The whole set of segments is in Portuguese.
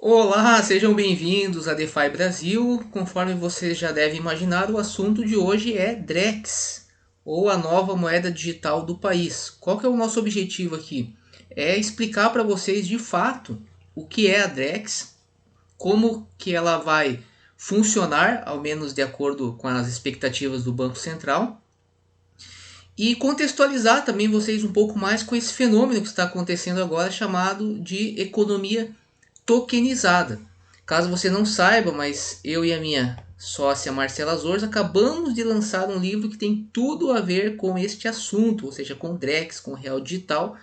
Olá, sejam bem-vindos a DeFi Brasil. Conforme você já deve imaginar, o assunto de hoje é Drex, ou a nova moeda digital do país. Qual que é o nosso objetivo aqui? É explicar para vocês de fato o que é a Drex, como que ela vai funcionar, ao menos de acordo com as expectativas do Banco Central, e contextualizar também vocês um pouco mais com esse fenômeno que está acontecendo agora, chamado de economia tokenizada. Caso você não saiba, mas eu e a minha sócia Marcela Zorz acabamos de lançar um livro que tem tudo a ver com este assunto, ou seja, com Drex, com Real Digital,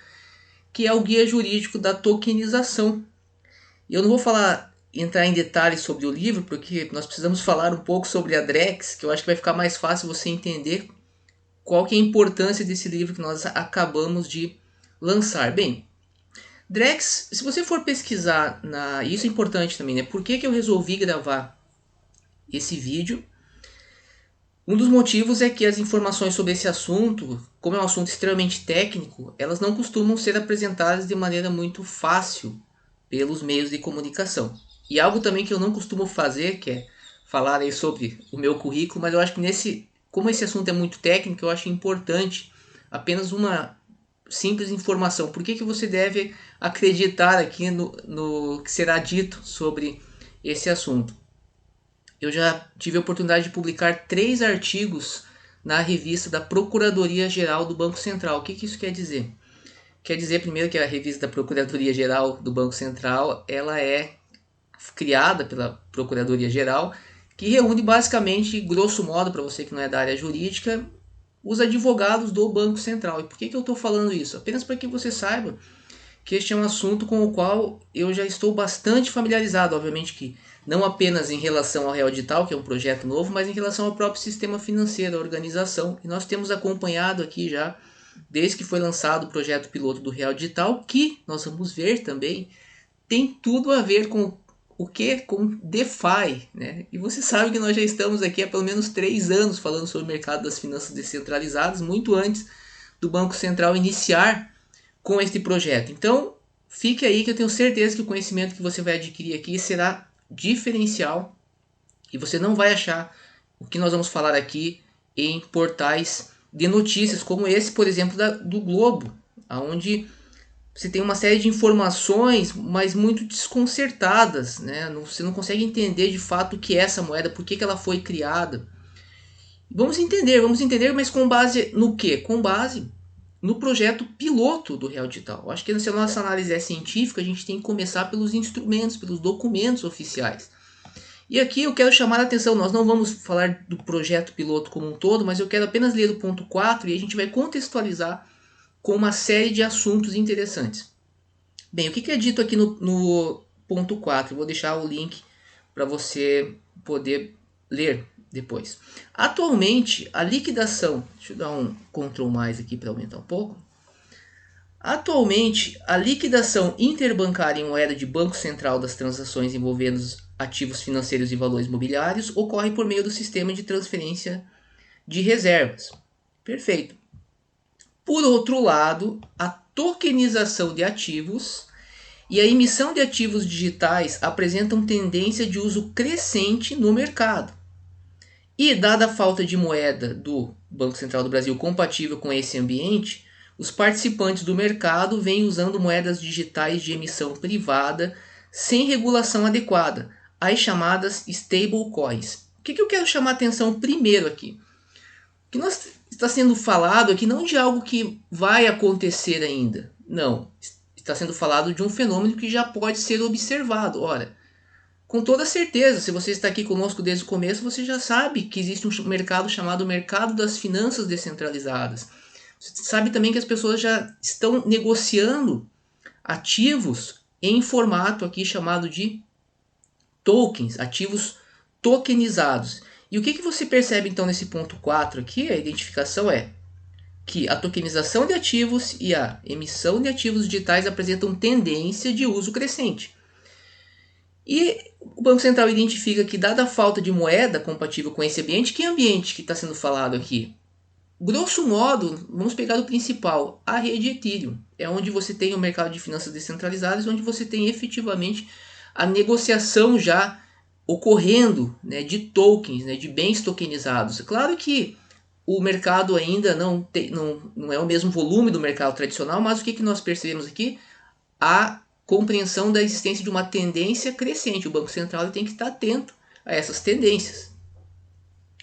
que é o guia jurídico da tokenização. E eu não vou entrar em detalhes sobre o livro, porque nós precisamos falar um pouco sobre a Drex, que eu acho que vai ficar mais fácil você entender qual que é a importância desse livro que nós acabamos de lançar. Bem, Drex, se você for pesquisar, isso é importante também, né? Por que eu resolvi gravar esse vídeo? Um dos motivos é que as informações sobre esse assunto, como é um assunto extremamente técnico, elas não costumam ser apresentadas de maneira muito fácil pelos meios de comunicação. E algo também que eu não costumo fazer, que é falar aí sobre o meu currículo, mas eu acho que como esse assunto é muito técnico, eu acho importante apenas uma simples informação. Por que você deve acreditar aqui no que será dito sobre esse assunto? Eu já tive a oportunidade de publicar 3 artigos na revista da Procuradoria-Geral do Banco Central. O que isso quer dizer? Quer dizer, primeiro, que a revista da Procuradoria-Geral do Banco Central ela é criada pela Procuradoria-Geral, que reúne basicamente, grosso modo, para você que não é da área jurídica, os advogados do Banco Central. E por que eu estou falando isso? Apenas para que você saiba que este é um assunto com o qual eu já estou bastante familiarizado, obviamente que não apenas em relação ao Real Digital, que é um projeto novo, mas em relação ao próprio sistema financeiro, a organização. E nós temos acompanhado aqui já, desde que foi lançado o projeto piloto do Real Digital, que nós vamos ver também, tem tudo a ver com o que? Com DeFi, né? E você sabe que nós já estamos aqui há pelo menos 3 anos falando sobre o mercado das finanças descentralizadas, muito antes do Banco Central iniciar com este projeto. Então, fique aí que eu tenho certeza que o conhecimento que você vai adquirir aqui será diferencial e você não vai achar o que nós vamos falar aqui em portais de notícias como esse, por exemplo, do Globo, onde você tem uma série de informações, mas muito desconcertadas, né? Você não consegue entender de fato o que é essa moeda, por que ela foi criada. Vamos entender, mas com base no quê? Com base no projeto piloto do Real Digital. Eu acho que se a nossa análise é científica, a gente tem que começar pelos instrumentos, pelos documentos oficiais. E aqui eu quero chamar a atenção, nós não vamos falar do projeto piloto como um todo, mas eu quero apenas ler o ponto 4 e a gente vai contextualizar com uma série de assuntos interessantes. Bem, o que é dito aqui no ponto 4? Eu vou deixar o link para você poder ler depois. Atualmente, a liquidação... Deixa eu dar um Ctrl mais aqui para aumentar um pouco. Atualmente, a liquidação interbancária em moeda de Banco Central das transações envolvendo ativos financeiros e valores mobiliários ocorre por meio do sistema de transferência de reservas. Perfeito. Por outro lado, a tokenização de ativos e a emissão de ativos digitais apresentam tendência de uso crescente no mercado. E, dada a falta de moeda do Banco Central do Brasil compatível com esse ambiente, os participantes do mercado vêm usando moedas digitais de emissão privada sem regulação adequada, as chamadas stablecoins. O que eu quero chamar a atenção primeiro aqui? O que está sendo falado aqui não de algo que vai acontecer ainda. Não, está sendo falado de um fenômeno que já pode ser observado. Ora, com toda certeza, se você está aqui conosco desde o começo, você já sabe que existe um mercado chamado mercado das finanças descentralizadas. Você sabe também que as pessoas já estão negociando ativos em formato aqui chamado de tokens, ativos tokenizados. E o que você percebe então nesse ponto 4 aqui, a identificação é que a tokenização de ativos e a emissão de ativos digitais apresentam tendência de uso crescente. E o Banco Central identifica que, dada a falta de moeda compatível com esse ambiente, que ambiente que está sendo falado aqui? Grosso modo, vamos pegar o principal, a rede Ethereum. É onde você tem o mercado de finanças descentralizadas, onde você tem efetivamente a negociação já ocorrendo, né, de tokens, né, de bens tokenizados. Claro que o mercado ainda não é o mesmo volume do mercado tradicional, mas o que nós percebemos aqui? A compreensão da existência de uma tendência crescente. O Banco Central tem que estar atento a essas tendências.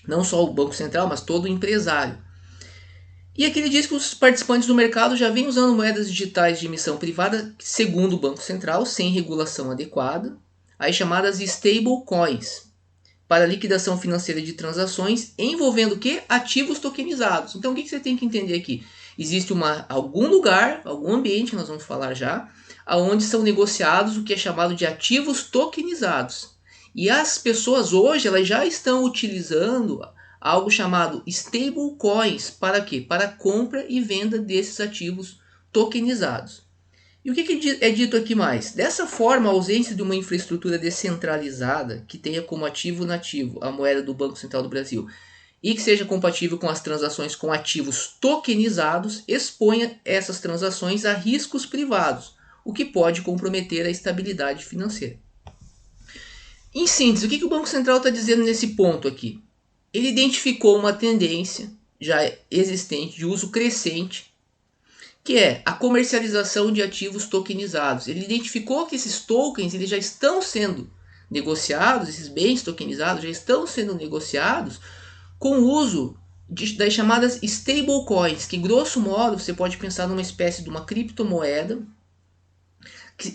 Não só o Banco Central, mas todo o empresário. E aqui ele diz que os participantes do mercado já vêm usando moedas digitais de emissão privada, segundo o Banco Central, sem regulação adequada, as chamadas stablecoins, para liquidação financeira de transações envolvendo o quê? Ativos tokenizados. Então o que você tem que entender aqui? Existe algum lugar, algum ambiente, que nós vamos falar já, onde são negociados o que é chamado de ativos tokenizados. E as pessoas hoje elas já estão utilizando algo chamado stablecoins para quê? Para compra e venda desses ativos tokenizados. E o que é dito aqui mais? Dessa forma, a ausência de uma infraestrutura descentralizada que tenha como ativo nativo a moeda do Banco Central do Brasil e que seja compatível com as transações com ativos tokenizados, expõe essas transações a riscos privados, o que pode comprometer a estabilidade financeira. Em síntese, o que o Banco Central está dizendo nesse ponto aqui? Ele identificou uma tendência já existente de uso crescente, que é a comercialização de ativos tokenizados. Ele identificou que esses tokens eles já estão sendo negociados, esses bens tokenizados já estão sendo negociados com o uso das chamadas stablecoins, que grosso modo você pode pensar numa espécie de uma criptomoeda que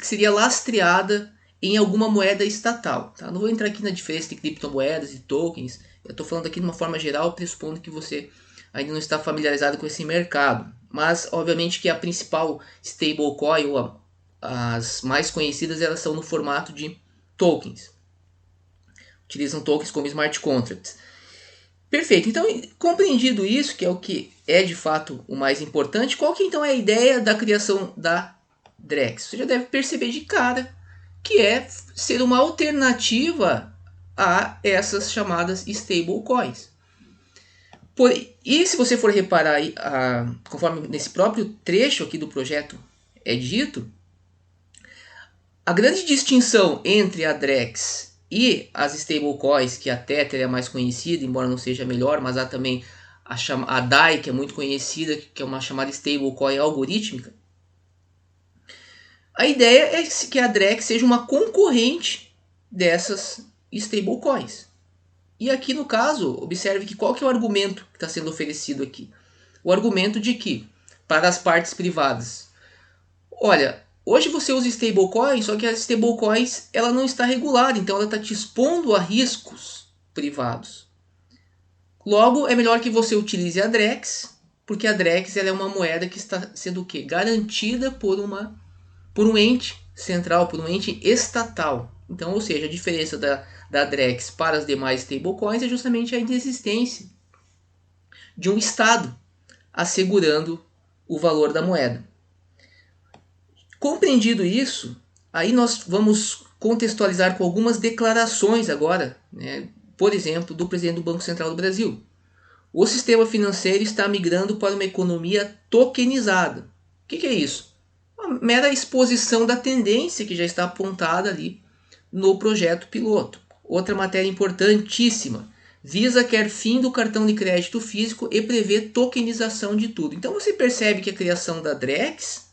seria lastreada em alguma moeda estatal. Tá? Não vou entrar aqui na diferença de criptomoedas e tokens, eu estou falando aqui de uma forma geral, pressupondo que você ainda não está familiarizado com esse mercado. Mas, obviamente, que a principal stablecoin, ou as mais conhecidas, elas são no formato de tokens. Utilizam tokens como smart contracts. Perfeito. Então, compreendido isso, que é o que é de fato o mais importante, qual que então é a ideia da criação da Drex? Você já deve perceber de cara que é ser uma alternativa a essas chamadas stablecoins. E se você for reparar, conforme nesse próprio trecho aqui do projeto é dito, a grande distinção entre a Drex e as stablecoins, que a Tether é a mais conhecida, embora não seja a melhor, mas há também a DAI, que é muito conhecida, que é uma chamada stablecoin algorítmica. A ideia é que a Drex seja uma concorrente dessas stablecoins. E aqui no caso, observe que qual que é o argumento que está sendo oferecido aqui? O argumento de que, para as partes privadas, olha, hoje você usa stablecoins, só que as stablecoins ela não está regulada, então ela está te expondo a riscos privados. Logo, é melhor que você utilize a Drex, porque a Drex ela é uma moeda que está sendo o quê? Garantida por um ente central, por um ente estatal. Então, ou seja, a diferença da Drex para as demais stablecoins é justamente a inexistência de um Estado assegurando o valor da moeda. Compreendido isso, aí nós vamos contextualizar com algumas declarações agora, né? Por exemplo, do presidente do Banco Central do Brasil. O sistema financeiro está migrando para uma economia tokenizada. O que é isso? Uma mera exposição da tendência que já está apontada ali no projeto piloto. Outra matéria importantíssima. Visa quer fim do cartão de crédito físico e prevê tokenização de tudo. Então você percebe que a criação da Drex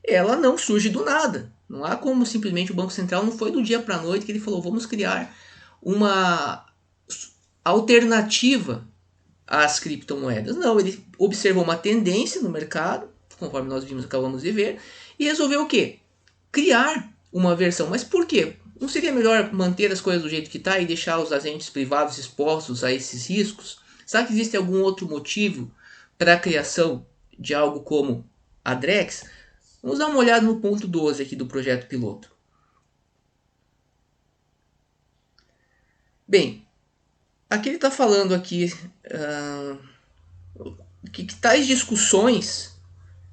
ela não surge do nada. Não há como simplesmente o Banco Central não foi do dia para a noite que ele falou vamos criar uma alternativa às criptomoedas. Não, ele observou uma tendência no mercado, conforme nós acabamos de ver, e resolveu o quê? Criar uma versão. Mas por quê? Não seria melhor manter as coisas do jeito que está e deixar os agentes privados expostos a esses riscos? Será que existe algum outro motivo para a criação de algo como a Drex? Vamos dar uma olhada no ponto 12 aqui do projeto piloto. Bem, aqui ele está falando aqui que tais discussões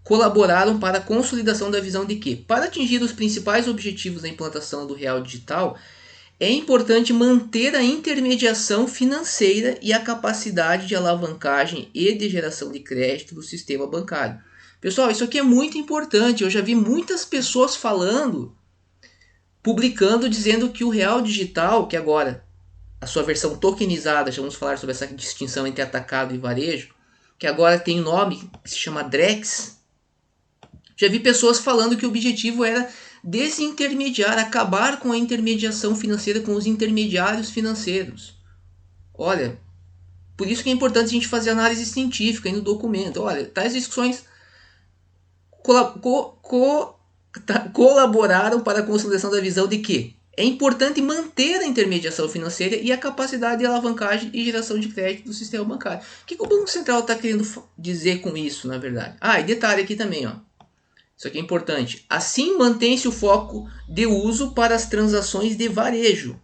colaboraram para a consolidação da visão de que, para atingir os principais objetivos da implantação do real digital, é importante manter a intermediação financeira e a capacidade de alavancagem e de geração de crédito do sistema bancário. Pessoal, isso aqui é muito importante. Eu já vi muitas pessoas falando publicando dizendo que o real digital, que agora a sua versão tokenizada, já vamos falar sobre essa distinção entre atacado e varejo, que agora tem um nome que se chama Drex. Já vi pessoas falando que o objetivo era desintermediar, acabar com a intermediação financeira, com os intermediários financeiros. Olha, por isso que é importante a gente fazer análise científica aí no documento. Olha, tais discussões colaboraram para a consolidação da visão de que é importante manter a intermediação financeira e a capacidade de alavancagem e geração de crédito do sistema bancário. O que o Banco Central está querendo dizer com isso, na verdade? E detalhe aqui também, ó. Isso aqui é importante. Assim, mantém-se o foco de uso para as transações de varejo.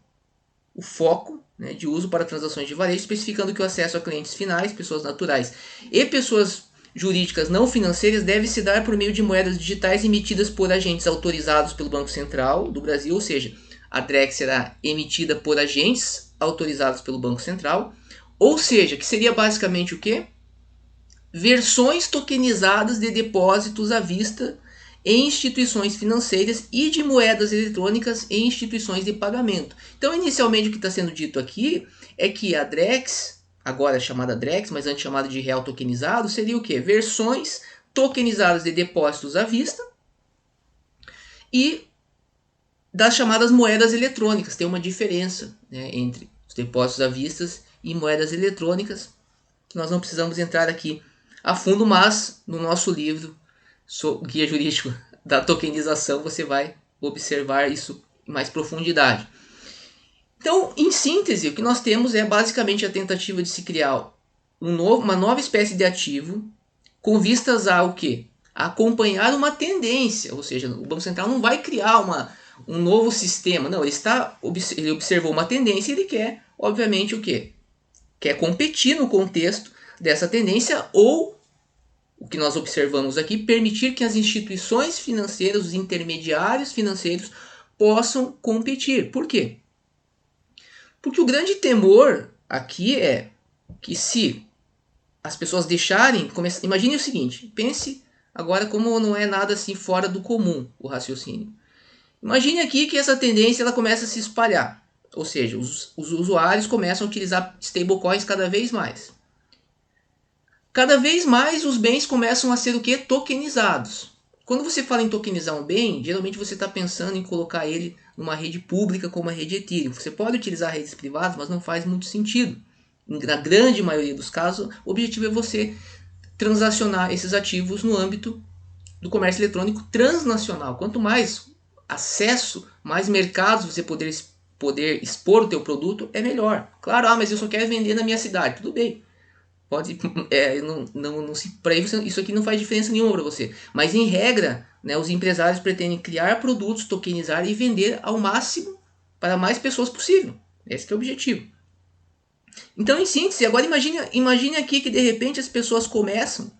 O foco, né, de uso para transações de varejo, especificando que o acesso a clientes finais, pessoas naturais e pessoas jurídicas não financeiras deve se dar por meio de moedas digitais emitidas por agentes autorizados pelo Banco Central do Brasil, ou seja, a Drex será emitida por agentes autorizados pelo Banco Central, ou seja, que seria basicamente o quê? Versões tokenizadas de depósitos à vista em instituições financeiras e de moedas eletrônicas em instituições de pagamento. Então, inicialmente, o que está sendo dito aqui é que a Drex, agora chamada Drex, mas antes chamada de real tokenizado, seria o quê? Versões tokenizadas de depósitos à vista e das chamadas moedas eletrônicas. Tem uma diferença, né, entre os depósitos à vista e moedas eletrônicas. Nós não precisamos entrar aqui a fundo, mas no nosso livro Guia Jurídico da Tokenização você vai observar isso em mais profundidade. Então, em síntese, o que nós temos é basicamente a tentativa de se criar uma nova espécie de ativo com vistas a o quê? A acompanhar uma tendência, ou seja, o Banco Central não vai criar um novo sistema, não, ele observou uma tendência e ele quer, obviamente, o quê? Quer competir no contexto dessa tendência ou, o que nós observamos aqui, permitir que as instituições financeiras, os intermediários financeiros possam competir. Por quê? Porque o grande temor aqui é que se as pessoas deixarem... Imagine o seguinte, pense agora como não é nada assim fora do comum o raciocínio. Imagine aqui que essa tendência ela começa a se espalhar. Ou seja, os usuários começam a utilizar stablecoins cada vez mais. Cada vez mais os bens começam a ser o quê? Tokenizados. Quando você fala em tokenizar um bem, geralmente você está pensando em colocar ele numa rede pública como a rede Ethereum. Você pode utilizar redes privadas, mas não faz muito sentido. Na grande maioria dos casos, o objetivo é você transacionar esses ativos no âmbito do comércio eletrônico transnacional. Quanto mais acesso, mais mercados você poder expor o teu produto, é melhor. Claro, mas eu só quero vender na minha cidade. Tudo bem. Pode, para isso aqui não faz diferença nenhuma para você. Mas em regra, né, os empresários pretendem criar produtos, tokenizar e vender ao máximo para mais pessoas possível. Esse é o objetivo. Então, em síntese, agora imagine aqui que de repente as pessoas começam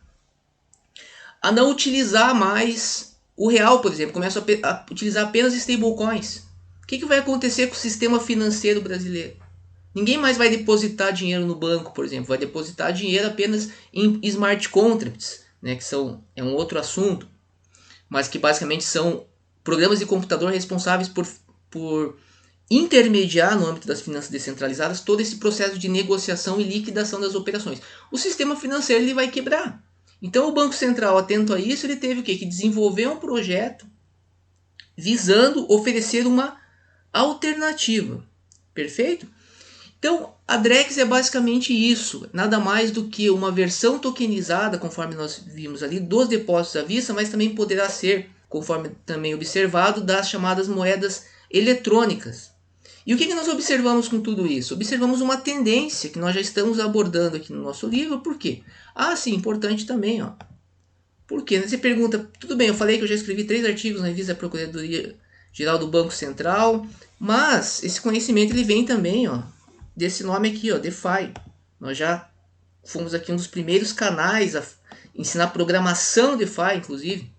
a não utilizar mais o real, por exemplo, começam a utilizar apenas stablecoins. O que vai acontecer com o sistema financeiro brasileiro? Ninguém mais vai depositar dinheiro no banco, por exemplo. Vai depositar dinheiro apenas em smart contracts, né, que é um outro assunto, mas que basicamente são programas de computador responsáveis por intermediar no âmbito das finanças descentralizadas todo esse processo de negociação e liquidação das operações. O sistema financeiro ele vai quebrar. Então o Banco Central, atento a isso, ele teve o quê? Que desenvolver um projeto visando oferecer uma alternativa. Perfeito? Então, a Drex é basicamente isso, nada mais do que uma versão tokenizada, conforme nós vimos ali, dos depósitos à vista, mas também poderá ser, conforme também observado, das chamadas moedas eletrônicas. E o que nós observamos com tudo isso? Observamos uma tendência que nós já estamos abordando aqui no nosso livro, por quê? Sim, importante também, ó. Por quê? Você pergunta, tudo bem, eu falei que eu já escrevi 3 artigos na revista da Procuradoria Geral do Banco Central, mas esse conhecimento ele vem também, ó, desse nome aqui, ó, DeFi. Nós já fomos aqui um dos primeiros canais a ensinar programação DeFi, inclusive,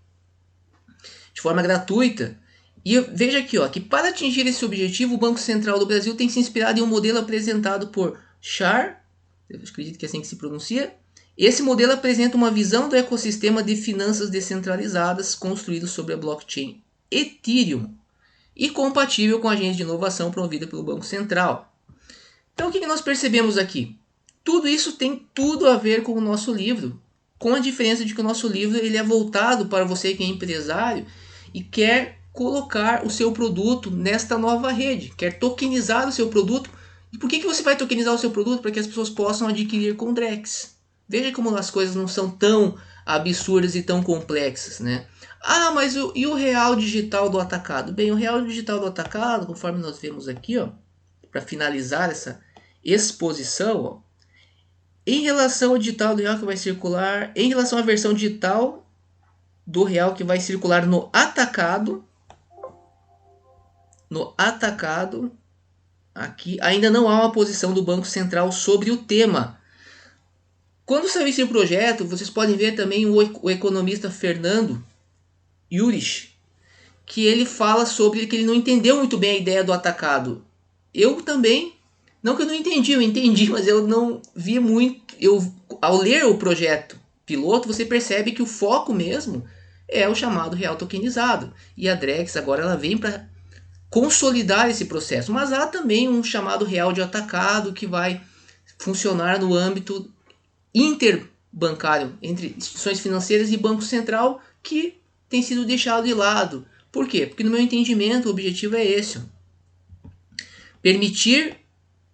de forma gratuita. E veja aqui, ó, que para atingir esse objetivo, o Banco Central do Brasil tem se inspirado em um modelo apresentado por Shar, eu acredito que é assim que se pronuncia. Esse modelo apresenta uma visão do ecossistema de finanças descentralizadas construído sobre a blockchain Ethereum. e compatível com a agenda de inovação promovida pelo Banco Central. Então o que nós percebemos aqui? Tudo isso tem tudo a ver com o nosso livro, com a diferença de que o nosso livro ele é voltado para você que é empresário e quer colocar o seu produto nesta nova rede, quer tokenizar o seu produto. E por que você vai tokenizar o seu produto? Para que as pessoas possam adquirir com Drex. Veja como as coisas não são tão absurdas e tão complexas, né? Ah, mas e o real digital do atacado? Bem, o real digital do atacado, conforme nós vemos aqui, ó, para finalizar essa exposição, ó, em relação ao digital do real que vai circular, em relação à versão digital do real que vai circular no atacado, aqui ainda não há uma posição do Banco Central sobre o tema. Quando saiu esse projeto, vocês podem ver também o economista Fernando Yurich, que ele fala sobre que ele não entendeu muito bem a ideia do atacado. Eu também, não que eu não entendi, eu entendi, mas eu não vi muito. Ao ler o projeto piloto, você percebe que o foco mesmo é o chamado real tokenizado. E a Drex agora ela vem para consolidar esse processo. Mas há também um chamado real de atacado que vai funcionar no âmbito interbancário entre instituições financeiras e Banco Central, que tem sido deixado de lado. Por quê? Porque no meu entendimento o objetivo é esse: permitir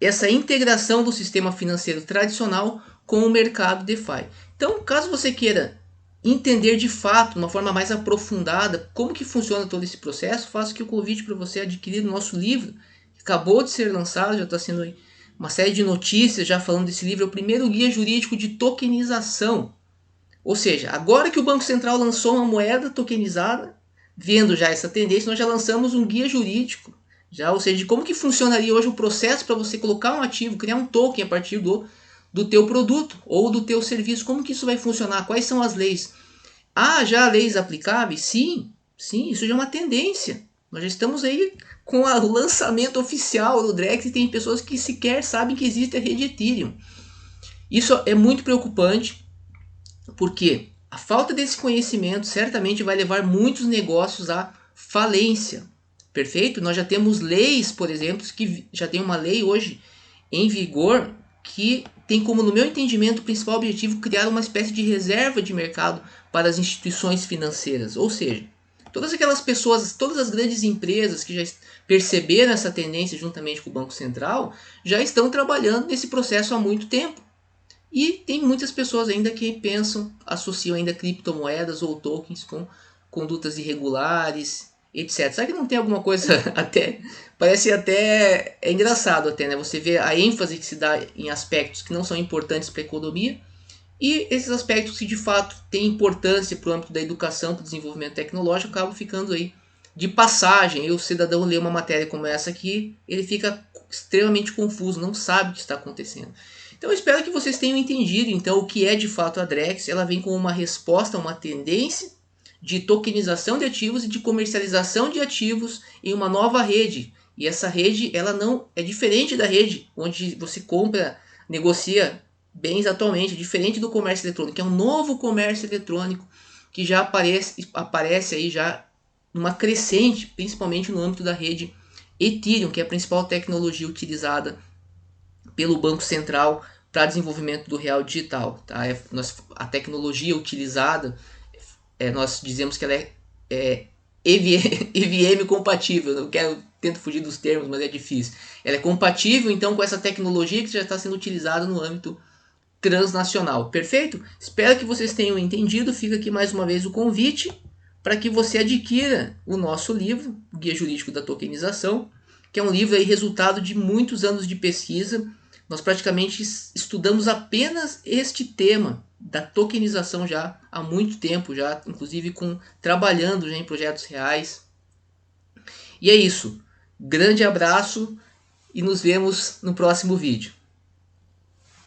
essa integração do sistema financeiro tradicional com o mercado DeFi. Então, caso você queira entender de fato, de uma forma mais aprofundada, como que funciona todo esse processo, faço aqui o convite para você adquirir o nosso livro, que acabou de ser lançado, já está sendo uma série de notícias já falando desse livro. É o primeiro guia jurídico de tokenização. Ou seja, agora que o Banco Central lançou uma moeda tokenizada, vendo já essa tendência, nós já lançamos um guia jurídico, ou seja, de como que funcionaria hoje o processo para você colocar um ativo, criar um token a partir do teu produto ou do teu serviço. Como que isso vai funcionar? Quais são as leis? Ah, já leis aplicáveis? Sim, isso já é uma tendência. Nós já estamos aí com o lançamento oficial do Drex e tem pessoas que sequer sabem que existe a rede Ethereum. Isso é muito preocupante, porque a falta desse conhecimento certamente vai levar muitos negócios à falência. Perfeito? Nós já temos leis, por exemplo, que já tem uma lei hoje em vigor que tem como, no meu entendimento, o principal objetivo criar uma espécie de reserva de mercado para as instituições financeiras. Ou seja, todas aquelas pessoas, todas as grandes empresas que já perceberam essa tendência juntamente com o Banco Central, já estão trabalhando nesse processo há muito tempo. E tem muitas pessoas ainda que pensam, associam ainda criptomoedas ou tokens com condutas irregulares, etc. Será que não tem alguma coisa até... Parece até... É engraçado até, né? Você vê a ênfase que se dá em aspectos que não são importantes para a economia e esses aspectos que de fato têm importância para o âmbito da educação, para o desenvolvimento tecnológico, acabam ficando aí de passagem. E o cidadão lê uma matéria como essa aqui, ele fica extremamente confuso, não sabe o que está acontecendo. Então eu espero que vocês tenham entendido então o que é de fato a Drex. Ela vem com uma resposta a uma tendência de tokenização de ativos e de comercialização de ativos em uma nova rede. E essa rede ela não é diferente da rede onde você compra, negocia bens atualmente, diferente do comércio eletrônico, que é um novo comércio eletrônico que já aparece aí já numa crescente, principalmente no âmbito da rede Ethereum, que é a principal tecnologia utilizada pelo Banco Central para desenvolvimento do real digital. Tá? A tecnologia utilizada, nós dizemos que ela é EVM compatível. Eu tento fugir dos termos, mas é difícil. Ela é compatível então com essa tecnologia que já está sendo utilizada no âmbito transnacional. Perfeito? Espero que vocês tenham entendido. Fica aqui mais uma vez o convite para que você adquira o nosso livro, o Guia Jurídico da Tokenização, que é um livro aí resultado de muitos anos de pesquisa. Nós praticamente estudamos apenas este tema da tokenização já há muito tempo, já inclusive trabalhando já em projetos reais. E é isso. Grande abraço e nos vemos no próximo vídeo.